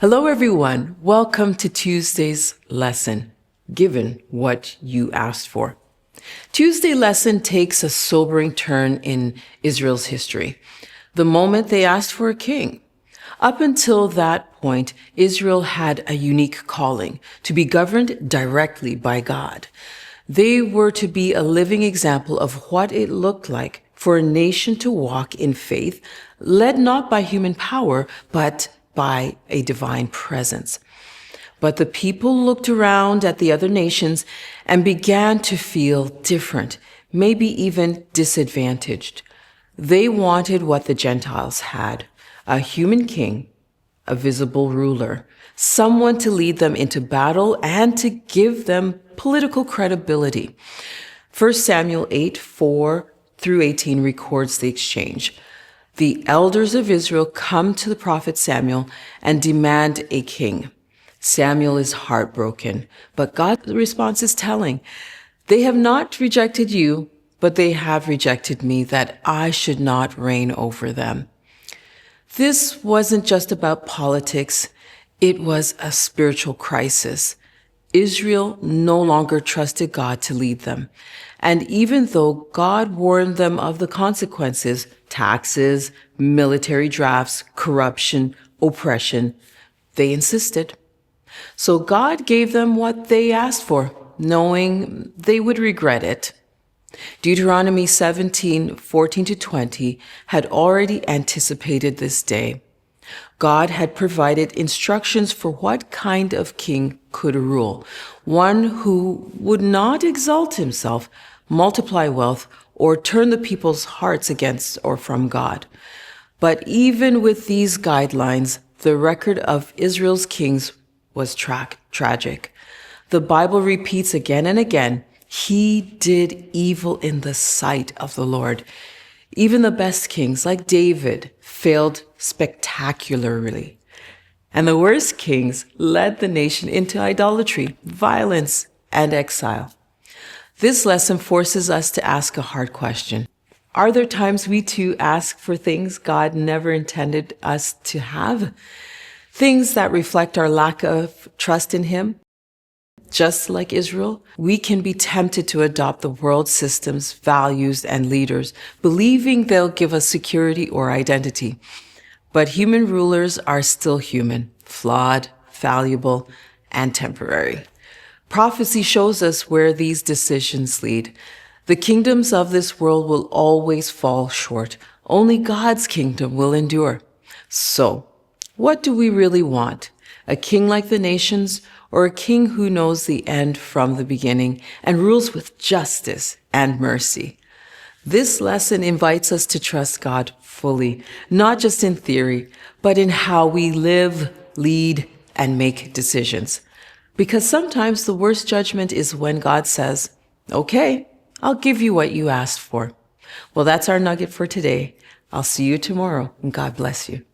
Hello, everyone. Welcome to Tuesday's lesson, Given What You Asked For. Tuesday lesson takes a sobering turn in Israel's history, the moment they asked for a king. Up until that point, Israel had a unique calling to be governed directly by God. They were to be a living example of what it looked like for a nation to walk in faith, led not by human power, but by a divine presence. But the people looked around at the other nations and began to feel different, maybe even disadvantaged. They wanted what the Gentiles had, a human king, a visible ruler, someone to lead them into battle and to give them political credibility. 1 Samuel 8:4-18 records the exchange. The elders of Israel come to the prophet Samuel and demand a king. Samuel is heartbroken, but God's response is telling. They have not rejected you, but they have rejected me, that I should not reign over them. This wasn't just about politics. It was a spiritual crisis. Israel no longer trusted God to lead them. And even though God warned them of the consequences, taxes, military drafts, corruption, oppression, they insisted. So God gave them what they asked for, knowing they would regret it. Deuteronomy 17:14-20 had already anticipated this day. God had provided instructions for what kind of king could rule, one who would not exalt himself, multiply wealth, or turn the people's hearts against or from God. But even with these guidelines, the record of Israel's kings was tragic. The Bible repeats again and again, he did evil in the sight of the Lord. Even the best kings, like David, failed spectacularly. And the worst kings led the nation into idolatry, violence, and exile. This lesson forces us to ask a hard question. Are there times we too ask for things God never intended us to have? Things that reflect our lack of trust in Him? Just like Israel, we can be tempted to adopt the world systems, values, and leaders, believing they'll give us security or identity. But human rulers are still human, flawed, fallible, and temporary. Prophecy shows us where these decisions lead. The kingdoms of this world will always fall short. Only God's kingdom will endure. So, what do we really want? A king like the nations, or a king who knows the end from the beginning and rules with justice and mercy? This lesson invites us to trust God fully, not just in theory, but in how we live, lead, and make decisions. Because sometimes the worst judgment is when God says, okay, I'll give you what you asked for. Well, that's our nugget for today. I'll see you tomorrow, and God bless you.